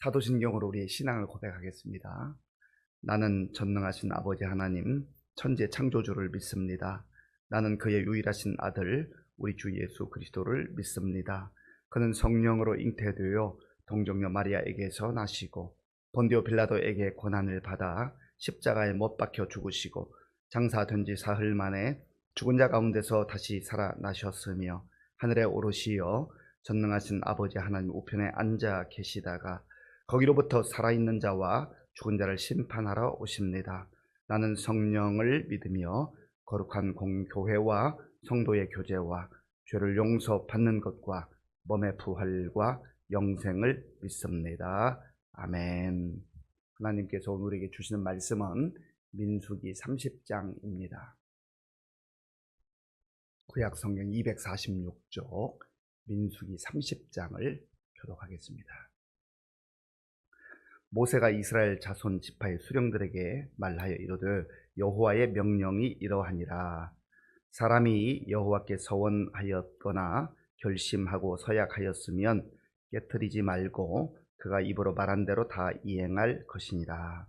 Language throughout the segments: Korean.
사도신경으로 우리의 신앙을 고백하겠습니다. 나는 전능하신 아버지 하나님, 천지 창조주를 믿습니다. 나는 그의 유일하신 아들, 우리 주 예수 그리스도를 믿습니다. 그는 성령으로 잉태되어 동정녀 마리아에게서 나시고 본디오 빌라도에게 고난을 받아 십자가에 못 박혀 죽으시고 장사된 지 사흘 만에 죽은 자 가운데서 다시 살아나셨으며 하늘에 오르시어 전능하신 아버지 하나님 우편에 앉아 계시다가 거기로부터 살아있는 자와 죽은 자를 심판하러 오십니다. 나는 성령을 믿으며 거룩한 공교회와 성도의 교제와 죄를 용서받는 것과 몸의 부활과 영생을 믿습니다. 아멘. 하나님께서 오늘 우리에게 주시는 말씀은 민수기 30장입니다. 구약 성경 246쪽 민수기 30장을 교독하겠습니다. 모세가 이스라엘 자손 지파의 수령들에게 말하여 이르되 여호와의 명령이 이러하니라. 사람이 여호와께 서원하였거나 결심하고 서약하였으면 깨트리지 말고 그가 입으로 말한 대로 다 이행할 것이니라.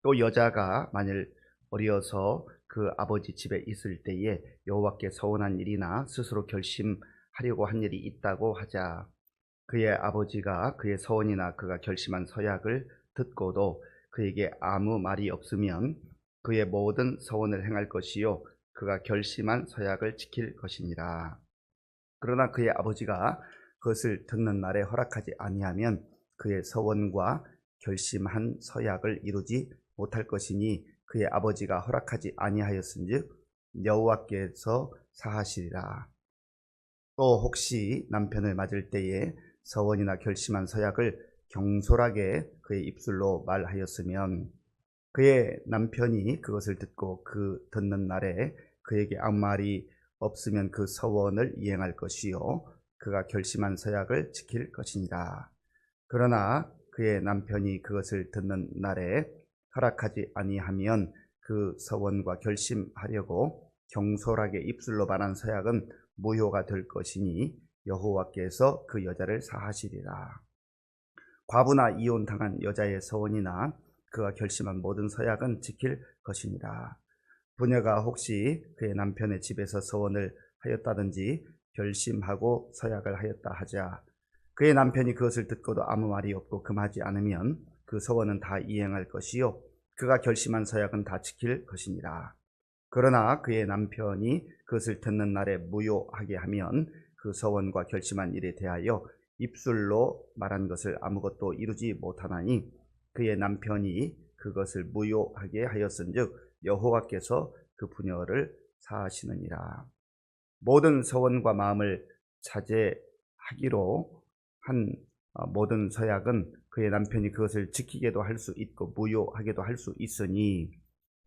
또 여자가 만일 어려서 그 아버지 집에 있을 때에 여호와께 서원한 일이나 스스로 결심하려고 한 일이 있다고 하자. 그의 아버지가 그의 서원이나 그가 결심한 서약을 듣고도 그에게 아무 말이 없으면 그의 모든 서원을 행할 것이요 그가 결심한 서약을 지킬 것이니라. 그러나 그의 아버지가 그것을 듣는 날에 허락하지 아니하면 그의 서원과 결심한 서약을 이루지 못할 것이니 그의 아버지가 허락하지 아니하였은즉 여호와께서 사하시리라. 또 혹시 남편을 맞을 때에 서원이나 결심한 서약을 경솔하게 그의 입술로 말하였으면 그의 남편이 그것을 듣고 그 듣는 날에 그에게 아무 말이 없으면 그 서원을 이행할 것이요 그가 결심한 서약을 지킬 것이니라. 그러나 그의 남편이 그것을 듣는 날에 허락하지 아니하면 그 서원과 결심하려고 경솔하게 입술로 말한 서약은 무효가 될 것이니 여호와께서 그 여자를 사하시리라. 과부나 이혼당한 여자의 서원이나 그가 결심한 모든 서약은 지킬 것이니라. 부녀가 혹시 그의 남편의 집에서 서원을 하였다든지 결심하고 서약을 하였다 하자. 그의 남편이 그것을 듣고도 아무 말이 없고 금하지 않으면 그 서원은 다 이행할 것이요 그가 결심한 서약은 다 지킬 것이니라. 그러나 그의 남편이 그것을 듣는 날에 무효하게 하면 그 서원과 결심한 일에 대하여 입술로 말한 것을 아무것도 이루지 못하나니 그의 남편이 그것을 무효하게 하였은즉 여호와께서 그 부녀를 사하시느니라. 모든 서원과 마음을 자제하기로 한 모든 서약은 그의 남편이 그것을 지키게도 할 수 있고 무효하게도 할 수 있으니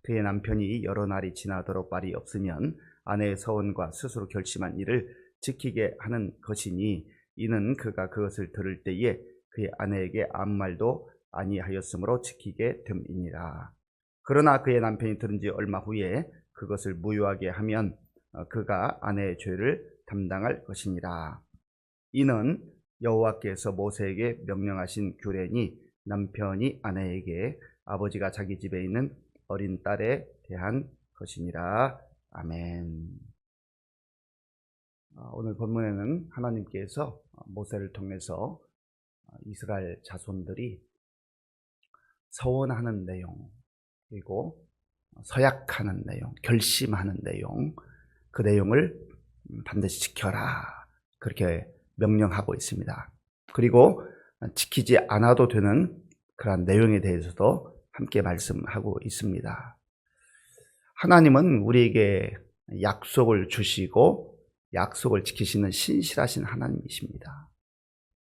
그의 남편이 여러 날이 지나도록 말이 없으면 아내의 서원과 스스로 결심한 일을 지키게 하는 것이니 이는 그가 그것을 들을 때에 그의 아내에게 아무 말도 아니하였으므로 지키게 됨이니라. 그러나 그의 남편이 들은 지 얼마 후에 그것을 무효하게 하면 그가 아내의 죄를 담당할 것이니라. 이는 여호와께서 모세에게 명령하신 규례니 남편이 아내에게 아버지가 자기 집에 있는 어린 딸에 대한 것이니라. 아멘. 오늘 본문에는 하나님께서 모세를 통해서 이스라엘 자손들이 서원하는 내용, 그리고 서약하는 내용, 결심하는 내용, 그 내용을 반드시 지켜라, 그렇게 명령하고 있습니다. 그리고 지키지 않아도 되는 그러한 내용에 대해서도 함께 말씀하고 있습니다. 하나님은 우리에게 약속을 주시고 약속을 지키시는 신실하신 하나님이십니다.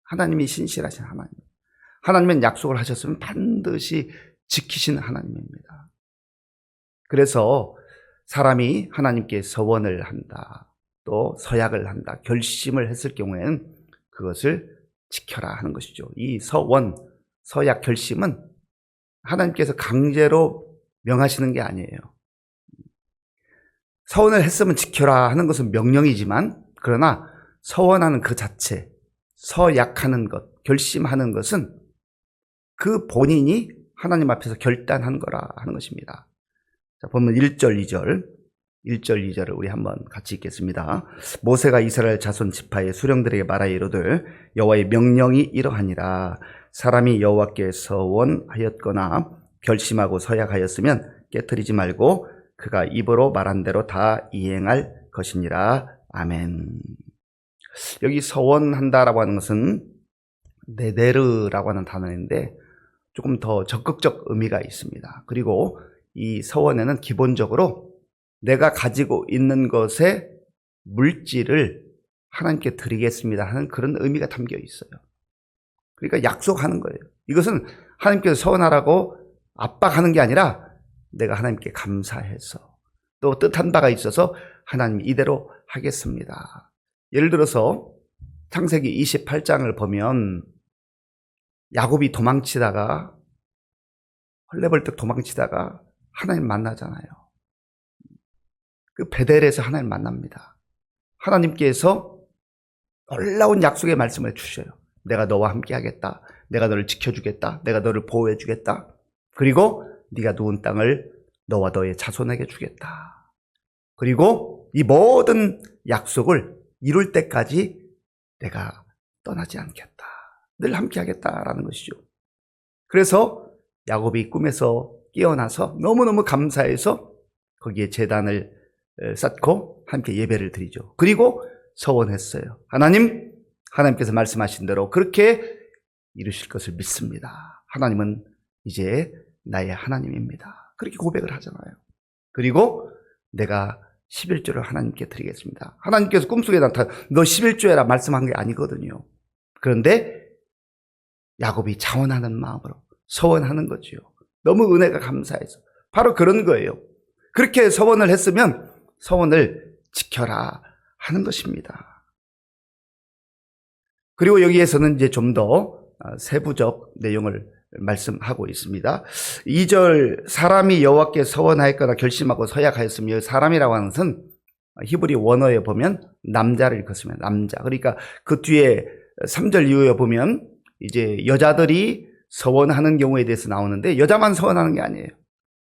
하나님이 신실하신 하나님. 하나님은 약속을 하셨으면 반드시 지키시는 하나님입니다. 그래서 사람이 하나님께 서원을 한다, 또 서약을 한다, 결심을 했을 경우에는 그것을 지켜라 하는 것이죠. 이 서원, 서약, 결심은 하나님께서 강제로 명하시는 게 아니에요. 서원을 했으면 지켜라 하는 것은 명령이지만, 그러나 서원하는 그 자체, 서약하는 것, 결심하는 것은 그 본인이 하나님 앞에서 결단한 거라 하는 것입니다. 자, 보면 1절, 2절을 우리 한번 같이 읽겠습니다. 모세가 이스라엘 자손 지파의 수령들에게 말하여 이르되 여호와의 명령이 이러하니라. 사람이 여호와께 서원하였거나 결심하고 서약하였으면 깨트리지 말고 그가 입으로 말한 대로 다 이행할 것이니라. 아멘. 여기 서원한다라고 하는 것은 네데르라고 하는 단어인데 조금 더 적극적 의미가 있습니다. 그리고 이 서원에는 기본적으로 내가 가지고 있는 것의 물질을 하나님께 드리겠습니다 하는 그런 의미가 담겨 있어요. 그러니까 약속하는 거예요. 이것은 하나님께서 서원하라고 압박하는 게 아니라 내가 하나님께 감사해서 또 뜻한 바가 있어서 하나님 이대로 하겠습니다. 예를 들어서 창세기 28장을 보면 야곱이 도망치다가 헐레벌떡 도망치다가 하나님 만나잖아요. 그 베델에서 하나님 만납니다. 하나님께서 놀라운 약속의 말씀을 주셔요. 내가 너와 함께 하겠다. 내가 너를 지켜주겠다. 내가 너를 보호해 주겠다. 그리고 네가 누운 땅을 너와 너의 자손에게 주겠다. 그리고 이 모든 약속을 이룰 때까지 내가 떠나지 않겠다. 늘 함께 하겠다라는 것이죠. 그래서 야곱이 꿈에서 깨어나서 너무너무 감사해서 거기에 제단을 쌓고 함께 예배를 드리죠. 그리고 서원했어요. 하나님께서 말씀하신 대로 그렇게 이루실 것을 믿습니다. 하나님은 이제 나의 하나님입니다. 그렇게 고백을 하잖아요. 그리고 내가 11조를 하나님께 드리겠습니다. 하나님께서 꿈속에 나타나 너 11조 해라 말씀한 게 아니거든요. 그런데 야곱이 자원하는 마음으로 서원하는 거지요. 너무 은혜가 감사해서. 바로 그런 거예요. 그렇게 서원을 했으면 서원을 지켜라 하는 것입니다. 그리고 여기에서는 이제 좀 더 세부적 내용을 말씀하고 있습니다. 2절 사람이 여호와께 서원하였거나 결심하고 서약하였으며 사람이라고 하는 것은 히브리 원어에 보면 남자를 일컫으면 남자. 그러니까 그 뒤에 3절 이후에 보면 이제 여자들이 서원하는 경우에 대해서 나오는데 여자만 서원하는 게 아니에요.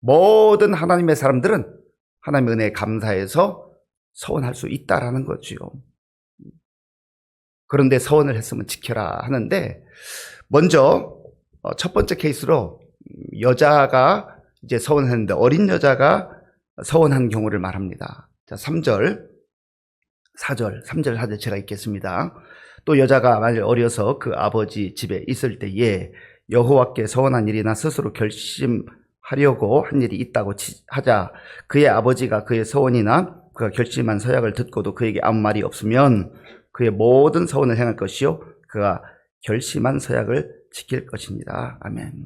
모든 하나님의 사람들은 하나님의 은혜에 감사해서 서원할 수 있다라는 거지요. 그런데 서원을 했으면 지켜라 하는데 먼저 첫 번째 케이스로 여자가 이제 서원했는데 어린 여자가 서원한 경우를 말합니다. 자, 3절, 4절 제가 읽겠습니다. 또 여자가 만일 어려서 그 아버지 집에 있을 때에 여호와께 서원한 일이나 스스로 결심하려고 한 일이 있다고 하자 그의 아버지가 그의 서원이나 그가 결심한 서약을 듣고도 그에게 아무 말이 없으면 그의 모든 서원을 행할 것이요 그가 결심한 서약을 지킬 것입니다. 아멘.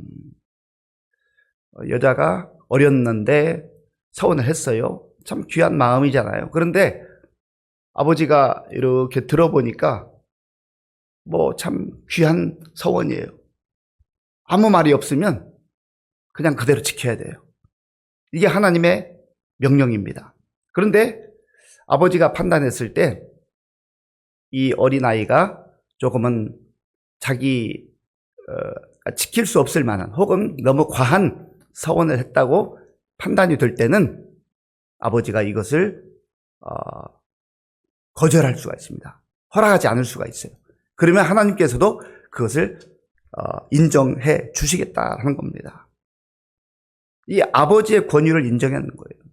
여자가 어렸는데 서원을 했어요. 참 귀한 마음이잖아요. 그런데 아버지가 이렇게 들어보니까 뭐 참 귀한 서원이에요. 아무 말이 없으면 그냥 그대로 지켜야 돼요. 이게 하나님의 명령입니다. 그런데 아버지가 판단했을 때 이 어린아이가 조금은 자기 지킬 수 없을 만한 혹은 너무 과한 서원을 했다고 판단이 될 때는 아버지가 이것을 거절할 수가 있습니다. 허락하지 않을 수가 있어요. 그러면 하나님께서도 그것을 인정해 주시겠다는 겁니다. 이 아버지의 권위를 인정하는 거예요.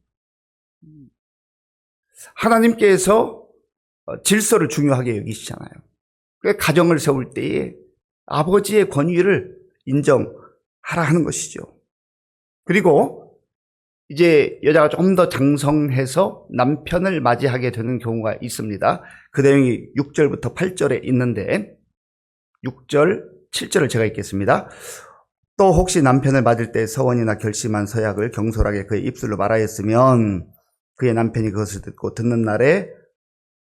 하나님께서 질서를 중요하게 여기시잖아요. 가정을 세울 때에 아버지의 권위를 인정하라 하는 것이죠. 그리고 이제 여자가 조금 더 장성해서 남편을 맞이하게 되는 경우가 있습니다. 그 내용이 6절부터 8절에 있는데 6절, 7절을 제가 읽겠습니다. 또 혹시 남편을 맞을 때 서원이나 결심한 서약을 경솔하게 그의 입술로 말하였으면 그의 남편이 그것을 듣고 듣는 날에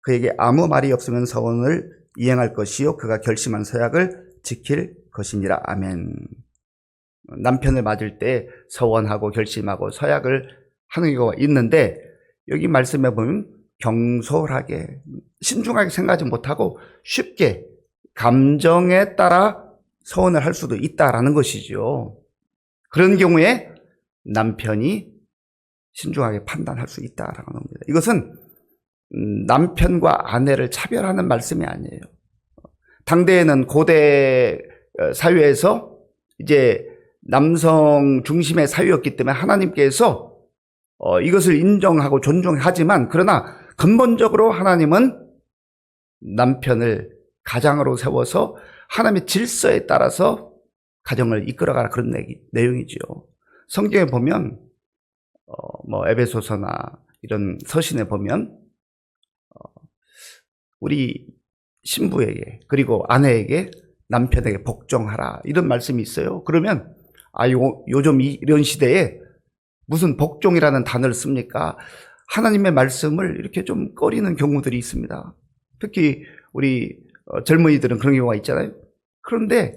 그에게 아무 말이 없으면 서원을 이행할 것이요 그가 결심한 서약을 지킬 것이니라. 아멘. 남편을 맞을 때 서원하고 결심하고 서약을 하는 경우가 있는데 여기 말씀해 보면 경솔하게 신중하게 생각하지 못하고 쉽게 감정에 따라 서원을 할 수도 있다라는 것이죠. 그런 경우에 남편이 신중하게 판단할 수 있다라는 겁니다. 이것은 남편과 아내를 차별하는 말씀이 아니에요. 당대에는 고대 사회에서 이제 남성 중심의 사회였기 때문에 하나님께서 이것을 인정하고 존중하지만, 그러나 근본적으로 하나님은 남편을 가장으로 세워서 하나님의 질서에 따라서 가정을 이끌어가라, 그런 내용이죠. 성경에 보면 에베소서나 이런 서신에 보면 우리 신부에게 그리고 아내에게 남편에게 복종하라, 이런 말씀이 있어요. 그러면 요즘 이런 시대에 무슨 복종이라는 단어를 씁니까? 하나님의 말씀을 이렇게 좀 꺼리는 경우들이 있습니다. 특히 우리 젊은이들은 그런 경우가 있잖아요. 그런데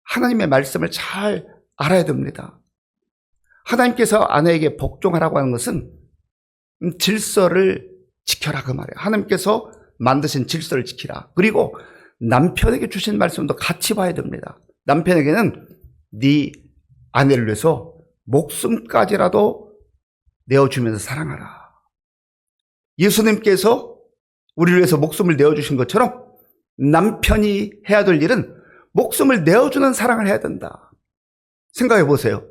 하나님의 말씀을 잘 알아야 됩니다. 하나님께서 아내에게 복종하라고 하는 것은 질서를 지켜라, 그 말이에요. 하나님께서 만드신 질서를 지키라. 그리고 남편에게 주신 말씀도 같이 봐야 됩니다. 남편에게는 네 아내를 위해서 목숨까지라도 내어주면서 사랑하라. 예수님께서 우리를 위해서 목숨을 내어주신 것처럼 남편이 해야 될 일은 목숨을 내어주는 사랑을 해야 된다. 생각해 보세요.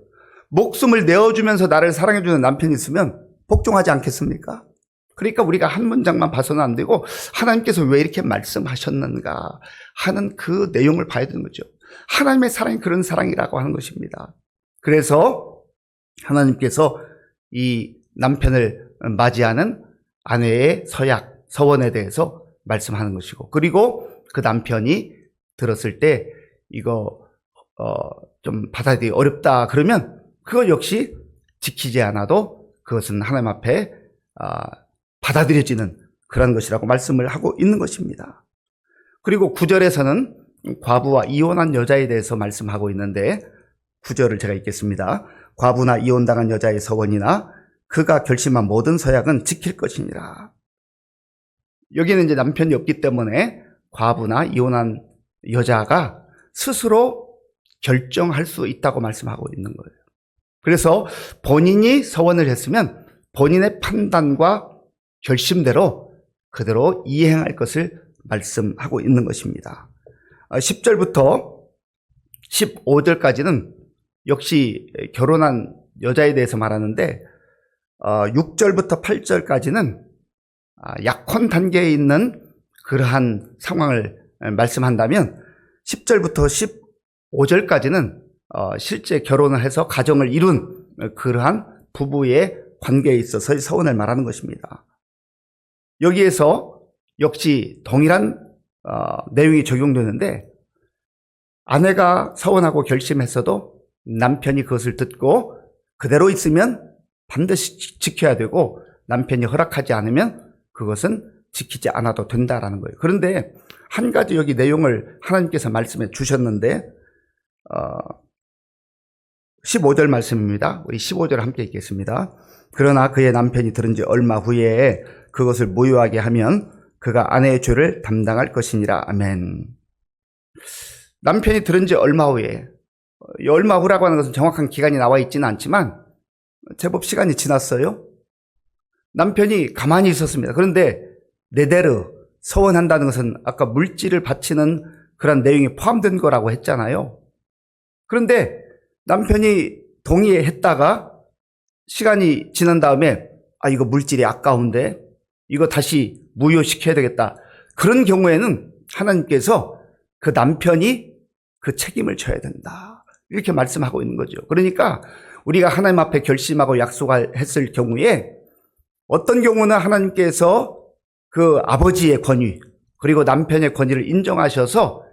목숨을 내어주면서 나를 사랑해주는 남편이 있으면 복종하지 않겠습니까? 그러니까 우리가 한 문장만 봐서는 안 되고 하나님께서 왜 이렇게 말씀하셨는가 하는 그 내용을 봐야 되는 거죠. 하나님의 사랑이 그런 사랑이라고 하는 것입니다. 그래서 하나님께서 이 남편을 맞이하는 아내의 서원에 대해서 말씀하는 것이고, 그리고 그 남편이 들었을 때 이거 좀 받아들이기 어렵다 그러면 그것 역시 지키지 않아도 그것은 하나님 앞에 받아들여지는 그런 것이라고 말씀을 하고 있는 것입니다. 그리고 9절에서는 과부와 이혼한 여자에 대해서 말씀하고 있는데, 9절을 제가 읽겠습니다. 과부나 이혼당한 여자의 서원이나 그가 결심한 모든 서약은 지킬 것이니라. 여기는 이제 남편이 없기 때문에 과부나 이혼한 여자가 스스로 결정할 수 있다고 말씀하고 있는 거예요. 그래서 본인이 서원을 했으면 본인의 판단과 결심대로 그대로 이행할 것을 말씀하고 있는 것입니다. 10절부터 15절까지는 역시 결혼한 여자에 대해서 말하는데, 6절부터 8절까지는 약혼 단계에 있는 그러한 상황을 말씀한다면, 10절부터 15절까지는 실제 결혼을 해서 가정을 이룬 그러한 부부의 관계에 있어서의 서원을 말하는 것입니다. 여기에서 역시 동일한 내용이 적용되는데, 아내가 서원하고 결심했어도 남편이 그것을 듣고 그대로 있으면 반드시 지켜야 되고, 남편이 허락하지 않으면 그것은 지키지 않아도 된다라는 거예요. 그런데 한 가지 여기 내용을 하나님께서 말씀해 주셨는데, 15절 말씀입니다. 우리 15절 함께 읽겠습니다. 그러나 그의 남편이 들은 지 얼마 후에 그것을 무효하게 하면 그가 아내의 죄를 담당할 것이니라. 아멘. 남편이 들은 지 얼마 후에, 얼마 후라고 하는 것은 정확한 기간이 나와 있지는 않지만 제법 시간이 지났어요. 남편이 가만히 있었습니다. 그런데 네데르, 서원한다는 것은 아까 물질을 바치는 그런 내용이 포함된 거라고 했잖아요. 그런데 남편이 동의했다가 시간이 지난 다음에 이거 물질이 아까운데 이거 다시 무효시켜야 되겠다. 그런 경우에는 하나님께서 그 남편이 그 책임을 져야 된다, 이렇게 말씀하고 있는 거죠. 그러니까 우리가 하나님 앞에 결심하고 약속했을 경우에 어떤 경우는 하나님께서 그 아버지의 권위 그리고 남편의 권위를 인정하셔서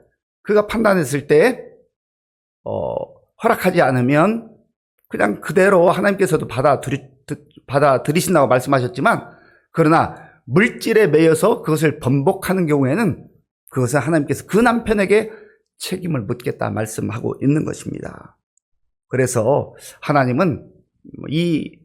그가 판단했을 때 허락하지 않으면 그냥 그대로 하나님께서도 받아들이신다고 말씀하셨지만, 그러나 물질에 매여서 그것을 번복하는 경우에는 그것은 하나님께서 그 남편에게 책임을 묻겠다 말씀하고 있는 것입니다. 그래서 하나님은 이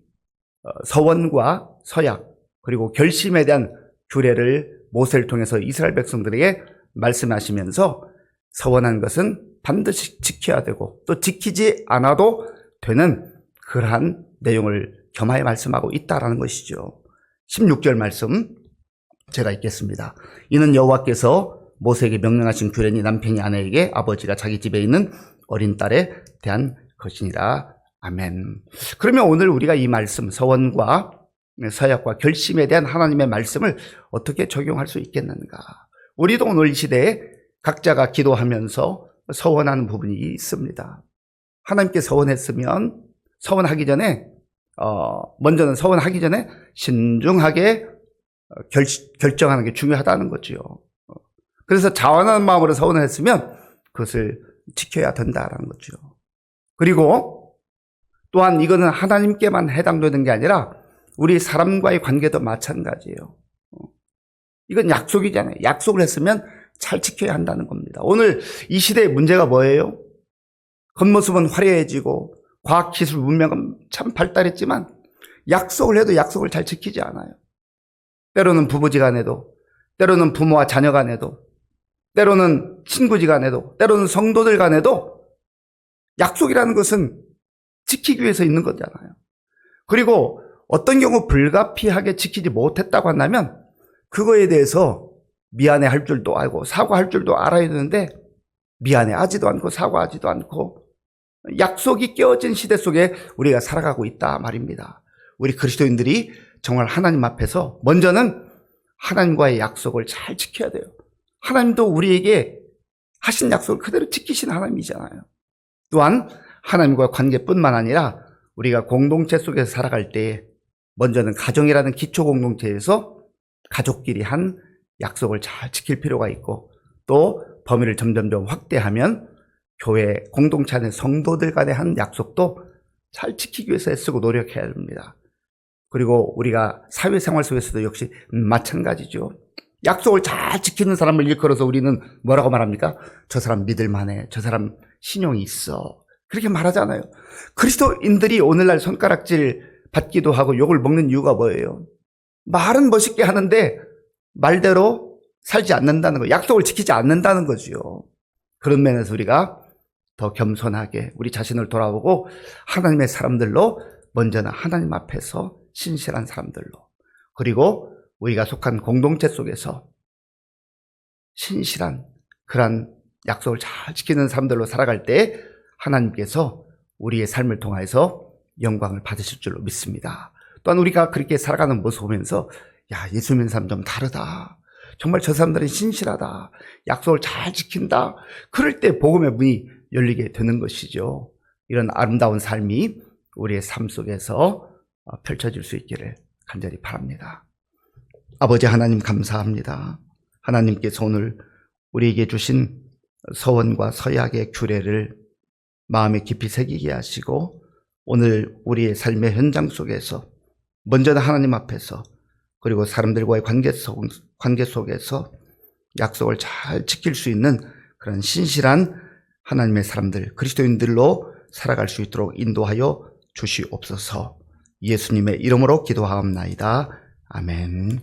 서원과 서약 그리고 결심에 대한 규례를 모세를 통해서 이스라엘 백성들에게 말씀하시면서 서원한 것은 반드시 지켜야 되고 또 지키지 않아도 되는 그러한 내용을 겸하여 말씀하고 있다라는 것이죠. 16절 말씀 제가 읽겠습니다. 이는 여호와께서 모세에게 명령하신 규례니 남편이 아내에게 아버지가 자기 집에 있는 어린 딸에 대한 것이니라. 아멘. 그러면 오늘 우리가 이 말씀 서원과 서약과 결심에 대한 하나님의 말씀을 어떻게 적용할 수 있겠는가? 우리도 오늘 이 시대에 각자가 기도하면서 서원하는 부분이 있습니다. 하나님께 서원했으면 서원하기 전에 먼저는 서원하기 전에 신중하게 결정하는 게 중요하다는 거죠. 그래서 자원하는 마음으로 서원을 했으면 그것을 지켜야 된다는 거죠. 그리고 또한 이거는 하나님께만 해당되는 게 아니라 우리 사람과의 관계도 마찬가지예요. 이건 약속이잖아요. 약속을 했으면 잘 지켜야 한다는 겁니다. 오늘 이 시대의 문제가 뭐예요? 겉모습은 화려해지고 과학기술 문명은 참 발달했지만 약속을 해도 약속을 잘 지키지 않아요. 때로는 부부지간에도, 때로는 부모와 자녀간에도, 때로는 친구지간에도, 때로는 성도들 간에도 약속이라는 것은 지키기 위해서 있는 거잖아요. 그리고 어떤 경우 불가피하게 지키지 못했다고 한다면 그거에 대해서 미안해할 줄도 알고 사과할 줄도 알아야 되는데 미안해하지도 않고 사과하지도 않고 약속이 깨어진 시대 속에 우리가 살아가고 있다 말입니다. 우리 그리스도인들이 정말 하나님 앞에서 먼저는 하나님과의 약속을 잘 지켜야 돼요. 하나님도 우리에게 하신 약속을 그대로 지키신 하나님이잖아요. 또한 하나님과 관계뿐만 아니라 우리가 공동체 속에서 살아갈 때 먼저는 가정이라는 기초 공동체에서 가족끼리 한 약속을 잘 지킬 필요가 있고 또 범위를 점점점 확대하면 교회 공동체 안에 성도들 간의 한 약속도 잘 지키기 위해서 애쓰고 노력해야 됩니다. 그리고 우리가 사회생활 속에서도 역시 마찬가지죠. 약속을 잘 지키는 사람을 일컬어서 우리는 뭐라고 말합니까? 저 사람 믿을만해. 저 사람 신용이 있어. 그렇게 말하잖아요. 그리스도인들이 오늘날 손가락질 받기도 하고 욕을 먹는 이유가 뭐예요? 말은 멋있게 하는데 말대로 살지 않는다는 거, 약속을 지키지 않는다는 거죠. 그런 면에서 우리가 더 겸손하게 우리 자신을 돌아보고 하나님의 사람들로 먼저는 하나님 앞에서 신실한 사람들로 그리고 우리가 속한 공동체 속에서 신실한 그런 약속을 잘 지키는 사람들로 살아갈 때 하나님께서 우리의 삶을 통해서 영광을 받으실 줄로 믿습니다. 또한 우리가 그렇게 살아가는 모습을 보면서 야, 예수 믿는 사람 좀 다르다. 정말 저 사람들은 신실하다. 약속을 잘 지킨다. 그럴 때 복음의 문이 열리게 되는 것이죠. 이런 아름다운 삶이 우리의 삶 속에서 펼쳐질 수 있기를 간절히 바랍니다. 아버지 하나님 감사합니다. 하나님께서 오늘 우리에게 주신 서원과 서약의 규례를 마음에 깊이 새기게 하시고 오늘 우리의 삶의 현장 속에서 먼저는 하나님 앞에서 그리고 사람들과의 관계 속에서 약속을 잘 지킬 수 있는 그런 신실한 하나님의 사람들, 그리스도인들로 살아갈 수 있도록 인도하여 주시옵소서. 예수님의 이름으로 기도하옵나이다. 아멘.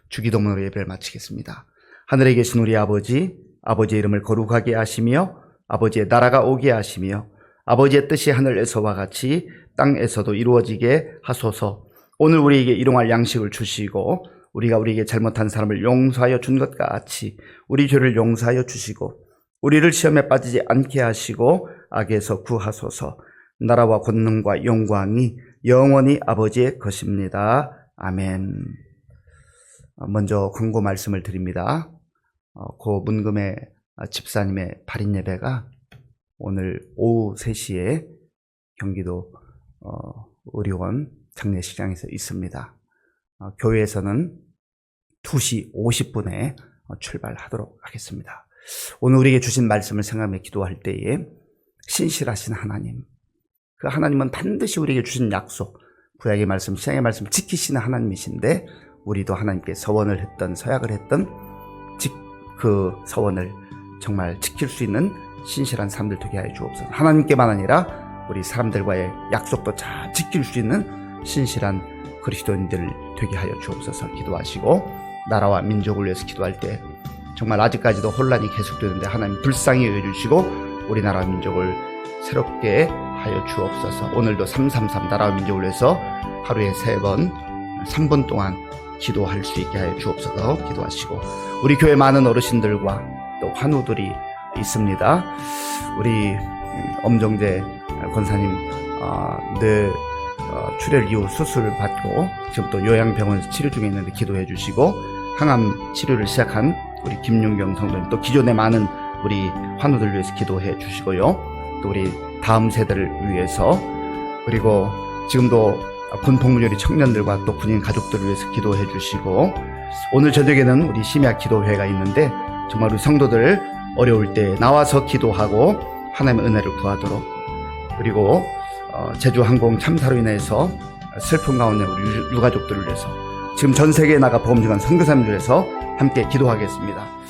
주기도문으로 예배를 마치겠습니다. 하늘에 계신 우리 아버지, 아버지의 이름을 거룩하게 하시며 아버지의 나라가 오게 하시며 아버지의 뜻이 하늘에서와 같이 땅에서도 이루어지게 하소서. 오늘 우리에게 일용할 양식을 주시고 우리가 우리에게 잘못한 사람을 용서하여 준 것 같이 우리 죄를 용서하여 주시고 우리를 시험에 빠지지 않게 하시고 악에서 구하소서. 나라와 권능과 영광이 영원히 아버지의 것입니다. 아멘. 먼저 권고 말씀을 드립니다. 고 문금의 집사님의 발인 예배가 오늘 오후 3시에 경기도 의료원 장례식장에서 있습니다. 교회에서는 2시 50분에 출발하도록 하겠습니다. 오늘 우리에게 주신 말씀을 생각하며 기도할 때에 신실하신 하나님, 그 하나님은 반드시 우리에게 주신 약속, 구약의 말씀, 신약의 말씀 지키시는 하나님이신데 우리도 하나님께 서원을 했던 서약을 했던 그 서원을 정말 지킬 수 있는 신실한 사람들 되게 하여 주옵소서. 하나님께만 아니라 우리 사람들과의 약속도 잘 지킬 수 있는 신실한 그리스도인들 되게 하여 주옵소서. 기도하시고 나라와 민족을 위해서 기도할 때 정말 아직까지도 혼란이 계속되는데 하나님 불쌍히 여겨주시고 우리나라 민족을 새롭게 하여 주옵소서. 오늘도 333 나라와 민족을 위해서 하루에 3번 3분 동안 기도할 수 있게 하여 주옵소서. 기도하시고, 우리 교회 많은 어르신들과 또 환우들이 있습니다. 우리 엄정재 권사님 늘 출혈 이후 수술 받고 지금 또 요양병원에서 치료 중에 있는데 기도해 주시고, 항암 치료를 시작한 우리 김윤경 성도님, 또 기존에 많은 우리 환우들 위해서 기도해 주시고요. 또 우리 다음 세대를 위해서, 그리고 지금도 군 복무요리 청년들과 또 군인 가족들을 위해서 기도해 주시고, 오늘 저녁에는 우리 심야 기도회가 있는데 정말 우리 성도들 어려울 때 나와서 기도하고 하나님의 은혜를 구하도록, 그리고 제주항공 참사로 인해서 슬픔 가운데 우리 유가족들을 위해서, 지금 전 세계에 나가 복음 전하는 선교사님들 위해서 함께 기도하겠습니다.